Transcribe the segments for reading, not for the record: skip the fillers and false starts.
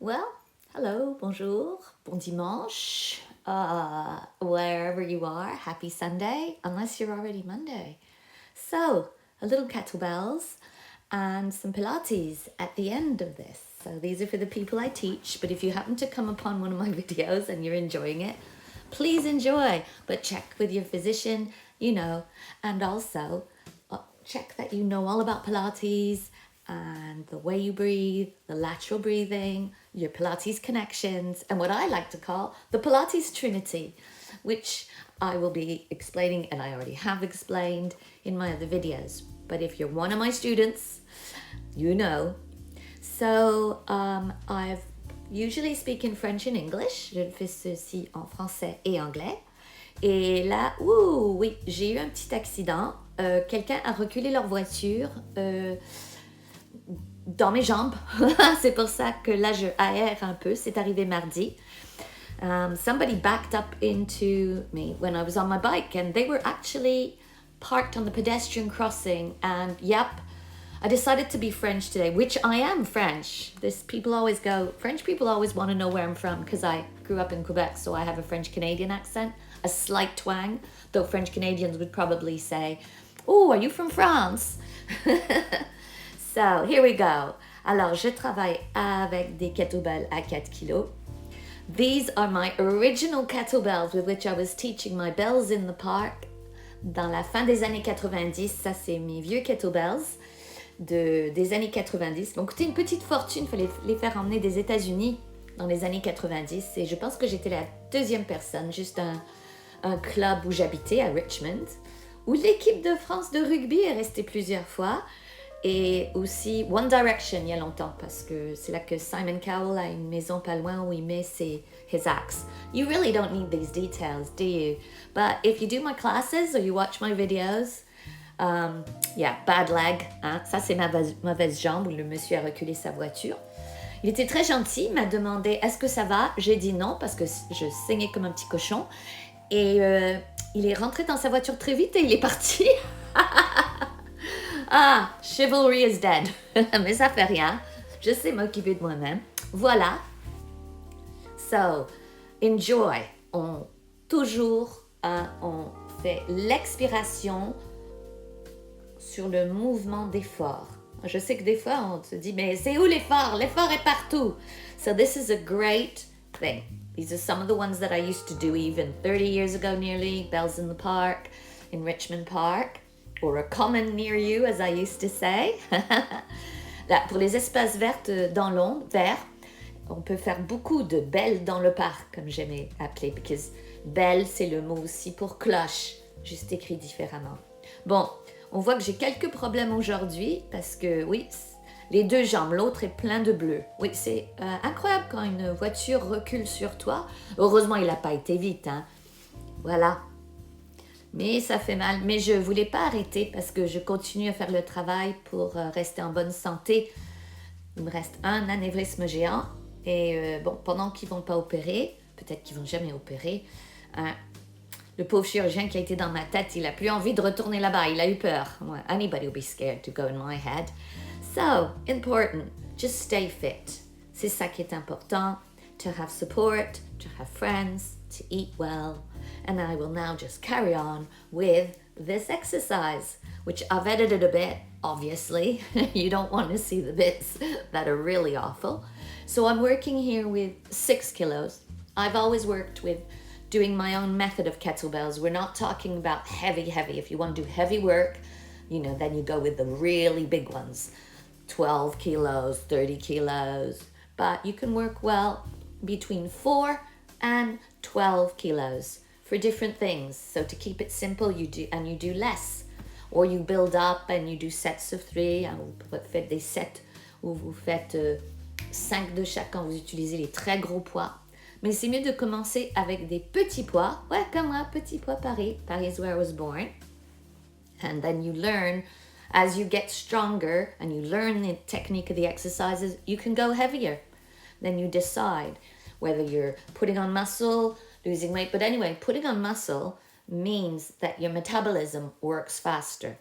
Well, hello, bonjour, bon dimanche, wherever you are, happy Sunday, unless you're already Monday. So, a little kettlebells and some Pilates at the end of this. So, these are for the people I teach, but if you happen to come upon one of my videos and you're enjoying it, please enjoy, but check with your physician, and also check that you know all about Pilates and the way you breathe, the lateral breathing, your Pilates connections, and what I like to call the Pilates Trinity, which I will be explaining, and I already have explained in my other videos. But if you're one of my students, you know. So I've usually speak in French and English. Je fais ceci en français et anglais. Et là, oui, j'ai eu un petit accident. Quelqu'un a reculé leur voiture dans mes jambes. C'est pour ça que là, je aère un peu. C'est arrivé mardi. Somebody backed up into me when I was on my bike, and they were actually parked on the pedestrian crossing. And yep, I decided to be French today, which I am French. French people always want to know where I'm from because I grew up in Quebec, so I have a French Canadian accent, a slight twang, though French Canadians would probably say, "Oh, are you from France?" So here we go. Alors, je travaille avec des kettlebells à 4 kilos. These are my original kettlebells with which I was teaching my bells in the park dans la fin des années 90. Ça, c'est mes vieux kettlebells des années 90. Bon, coûté une petite fortune, il fallait les faire emmener des États-Unis dans les années 90. Et je pense que j'étais la deuxième personne, juste un club où j'habitais à Richmond, où l'équipe de France de rugby est restée plusieurs fois. Et aussi One Direction il y a longtemps, parce que c'est là que Simon Cowell a une maison pas loin où il met his axe. You really don't need these details, do you? But if you do my classes or you watch my videos, bad leg. Hein? Ça, c'est ma mauvaise jambe où le monsieur a reculé sa voiture. Il était très gentil, il m'a demandé est-ce que ça va. J'ai dit non parce que je saignais comme un petit cochon. Et il est rentré dans sa voiture très vite et il est parti. Ah, chivalry is dead. Mais ça fait rien. Je sais m'occuper de moi-même. Voilà. So, enjoy. On fait l'expiration sur le mouvement d'effort. Je sais que des fois, on se dit, mais c'est où l'effort? L'effort est partout. So this is a great thing. These are some of the ones that I used to do even 30 years ago nearly. Bells in the Park, in Richmond Park. Or a common near you, as I used to say. Là, pour les espaces verts dans l'ombre, vert, on peut faire beaucoup de belles dans le parc, comme j'aimais appeler, because belle, c'est le mot aussi pour cloche, juste écrit différemment. Bon, on voit que j'ai quelques problèmes aujourd'hui, parce que, oui, les deux jambes, l'autre est plein de bleu. Oui, c'est incroyable quand une voiture recule sur toi. Heureusement, il n'a pas été vite, hein. Voilà. Mais ça fait mal. Mais je ne voulais pas arrêter parce que je continue à faire le travail pour rester en bonne santé. Il me reste un anévrisme géant. Et pendant qu'ils ne vont pas opérer, peut-être qu'ils ne vont jamais opérer, le pauvre chirurgien qui a été dans ma tête, il n'a plus envie de retourner là-bas. Il a eu peur. Well, anybody will be scared to go in my head. So, important, just stay fit. C'est ça qui est important. To have support, to have friends, to eat well. And I will now just carry on with this exercise, which I've edited a bit, obviously. You don't want to see the bits that are really awful. So I'm working here with 6 kilos. I've always worked with doing my own method of kettlebells. We're not talking about heavy. If you want to do heavy work, then you go with the really big ones. 12 kilos, 30 kilos. But you can work well between 4 and 12 kilos for different things. So to keep it simple, you do less. Or you build up and you do sets of 3. Vous faites des sets où vous faites 5 de chaque quand vous utilisez les très gros poids. Mais c'est mieux de commencer avec des petits poids. Ouais, comme moi, petit poids Paris. Paris is where I was born. And then you learn, as you get stronger and you learn the technique of the exercises, you can go heavier. Then you decide whether you're putting on muscle, losing weight. But anyway, putting on muscle means that your metabolism works faster.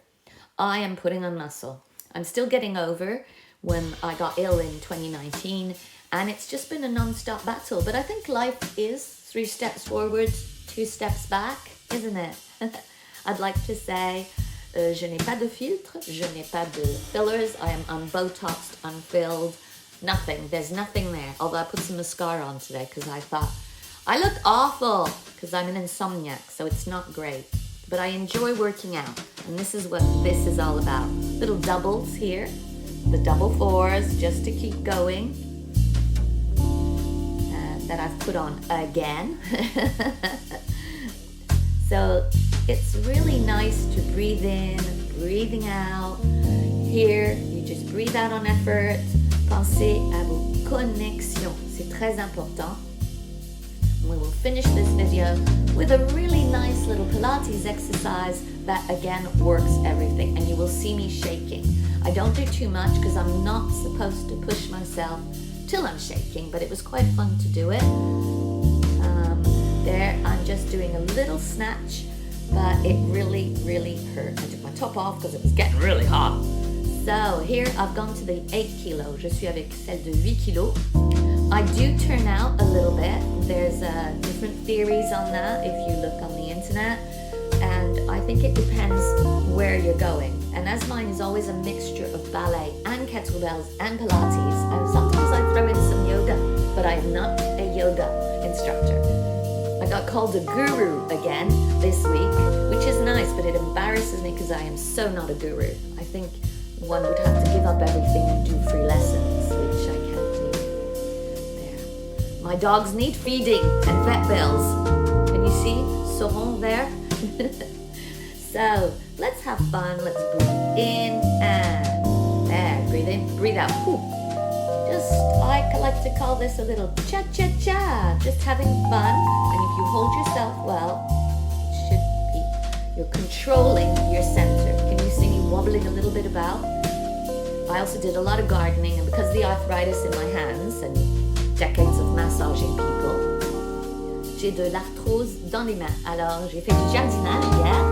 I am putting on muscle. I'm still getting over when I got ill in 2019 And it's just been a non-stop battle. But I think life is 3 steps forward, 2 steps back, isn't it? I'd like to say, je n'ai pas de filtre, je n'ai pas de fillers. I am unbotoxed, unfilled, nothing. There's nothing there. Although I put some mascara on today because I thought, I look awful because I'm an insomniac, so it's not great. But I enjoy working out, and this is what this is all about. Little doubles here, the double 4s, just to keep going. That I've put on again. So it's really nice to breathe in, breathing out. Here, you just breathe out on effort. Pensez à vos connexions. C'est très important. We will finish this video with a really nice little Pilates exercise that again works everything, and you will see me shaking. I don't do too much because I'm not supposed to push myself till I'm shaking, but it was quite fun to do it. There, I'm just doing a little snatch, but it really, really hurt. I took my top off because it was getting really hot. So here, I've gone to the 8 kilos. Je suis avec celle de 8 kilos. I do turn out a little bit. There's different theories on that if you look on the internet. And I think it depends where you're going. And as mine is always a mixture of ballet and kettlebells and Pilates, and sometimes I throw in some yoga, but I am not a yoga instructor. I got called a guru again this week, which is nice, but it embarrasses me because I am so not a guru. I think one would have to give up everything and do free lessons, which I can't do. There. My dogs need feeding and vet bills. Can you see Sirour there? So let's have fun. Let's breathe in and there. Breathe in, breathe out. Whew. Just, I like to call this a little cha-cha-cha. Just having fun. And if you hold yourself well, it should be, you're controlling your center. Can you see me wobbling a little bit about? I also did a lot of gardening, and because of the arthritis in my hands and decades of massaging people, j'ai de l'arthrose dans les mains. Alors, j'ai fait du jardinage hier.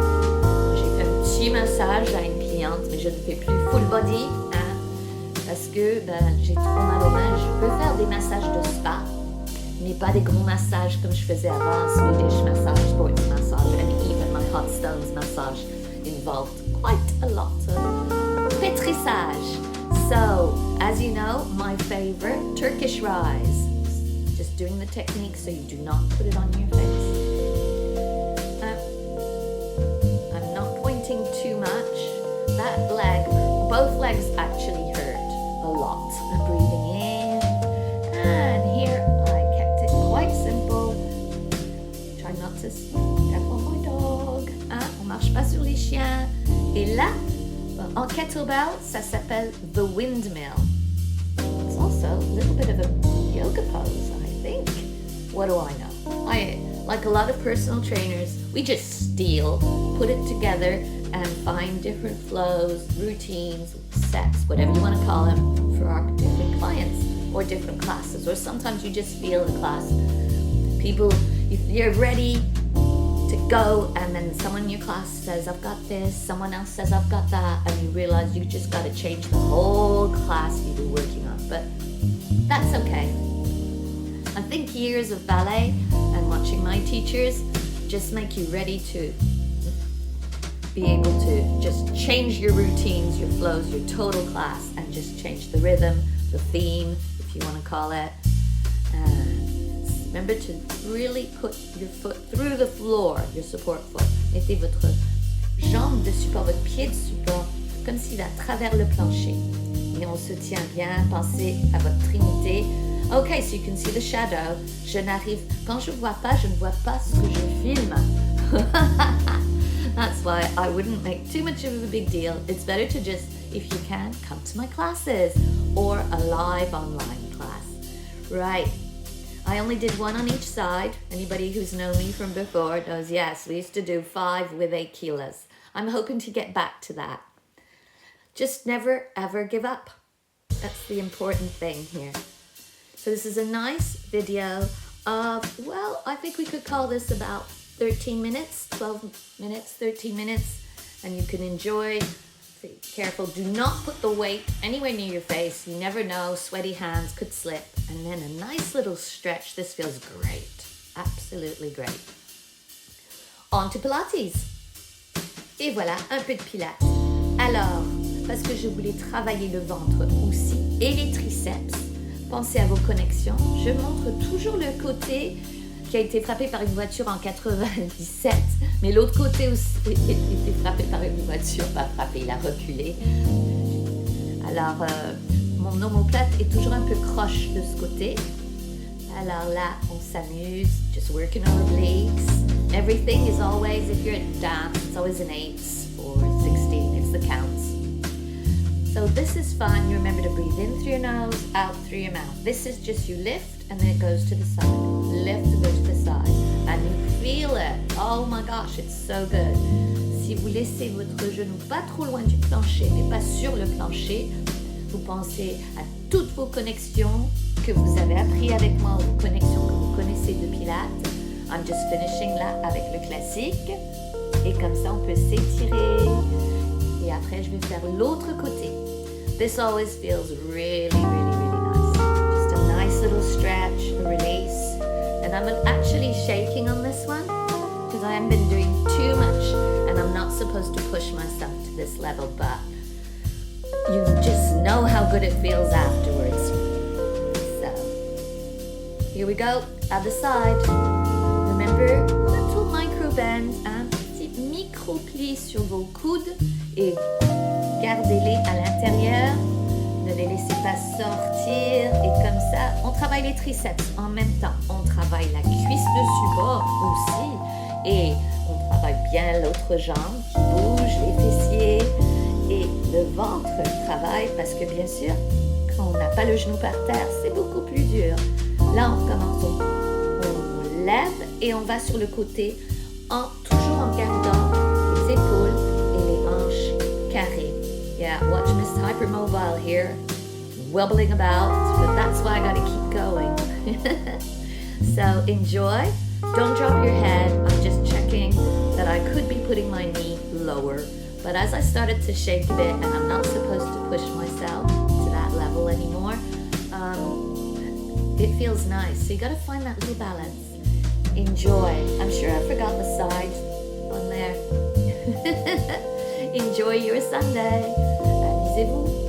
J'ai fait un petit massage à une cliente, mais je ne fais plus full body, hein, parce que j'ai trop mal aux mains. Je peux faire des massages de spa, mais pas des gros massages comme je faisais avant, Swedish massage, sports massage, and even my hot stones massage involved quite a lot of pétrissage. So, as you know, my favorite, Turkish rise. Just doing the technique so you do not put it on your face. I'm not pointing too much. That leg, both legs actually hurt a lot. I'm breathing in, and here I kept it quite simple. Try not to step on my dog. Hein? On marche pas sur les chiens. Et là, en kettlebell, ça s'appelle the windmill. It's also a little bit of a yoga pose, I think. What do I know? I, like a lot of personal trainers, we just steal, put it together, and find different flows, routines, sets, whatever you want to call them, for our different clients or different classes. Or sometimes you just feel the class. People, you're ready to go, and then someone in your class says, I've got this, someone else says, I've got that, and you realize you just got to change the whole class you were working on. But that's okay. I think years of ballet and watching my teachers just make you ready to be able to just change your routines, your flows, your total class, and just change the rhythm, the theme, if you want to call it. Remember to really put your foot through the floor, your support foot. Mettez votre jambe de support, votre pied de support, comme s'il va à travers le plancher. Et on se tient bien, pensez à votre trinité. Okay, so you can see the shadow. Je n'arrive, quand je vois pas, je ne vois pas ce que je filme. That's why I wouldn't make too much of a big deal. It's better to just, if you can, come to my classes or a live online class. Right. I only did one on each side. Anybody who's known me from before knows, yes, we used to do 5 with 8 kilos. I'm hoping to get back to that. Just never, ever give up. That's the important thing here. So this is a nice video of, well, I think we could call this about 13 minutes, 12 minutes, 13 minutes. And you can enjoy Be careful, do not put the weight anywhere near your face. You never know, sweaty hands could slip. And then a nice little stretch. This feels great, absolutely great. On to Pilates. Et voilà, un peu de Pilates. Alors, parce que je voulais travailler le ventre aussi et les triceps, pensez à vos connexions. Je montre toujours le côté qui a été frappé par une voiture en 97, mais l'autre côté aussi a été frappé par une voiture, pas frappé, il a reculé. Alors, mon omoplate est toujours un peu croche de ce côté. Alors là, on s'amuse, just working on the obliques. Everything is always, if you're at dance, it's always an 8 or 16, it's the counts. So this is fun. You remember to breathe in through your nose, out through your mouth. This is just you lift and then it goes to the side. Lift and goes to the side. And you feel it. Oh my gosh, it's so good. Si vous laissez votre genou pas trop loin du plancher, mais pas sur le plancher, vous pensez à toutes vos connexions que vous avez appris avec moi, ou connexions que vous connaissez de Pilates. I'm just finishing là avec le classique. Et comme ça, on peut s'étirer. Et après, je vais faire l'autre côté. This always feels really, really, really nice. Just a nice little stretch, a release. And I'm actually shaking on this one because I haven't been doing too much and I'm not supposed to push myself to this level, but you just know how good it feels afterwards. So, here we go, other side. Remember, little micro bend, un petit micro pli sur vos coudes et gardez-les à l'intérieur, ne les laissez pas sortir et comme ça, on travaille les triceps en même temps. On travaille la cuisse de support aussi et on travaille bien l'autre jambe qui bouge, les fessiers et le ventre travaille parce que bien sûr, quand on n'a pas le genou par terre, c'est beaucoup plus dur. Là, on recommence, on lève et on va sur le côté toujours en gardant les épaules et les hanches carrées. Yeah, watch Miss Hypermobile here, wobbling about, but that's why I gotta keep going. So enjoy, don't drop your head. I'm just checking that I could be putting my knee lower, but as I started to shake a bit, and I'm not supposed to push myself to that level anymore, it feels nice. So you gotta find that little balance. Enjoy. I'm sure I forgot the side on there. Enjoy your Sunday. Amusez-vous.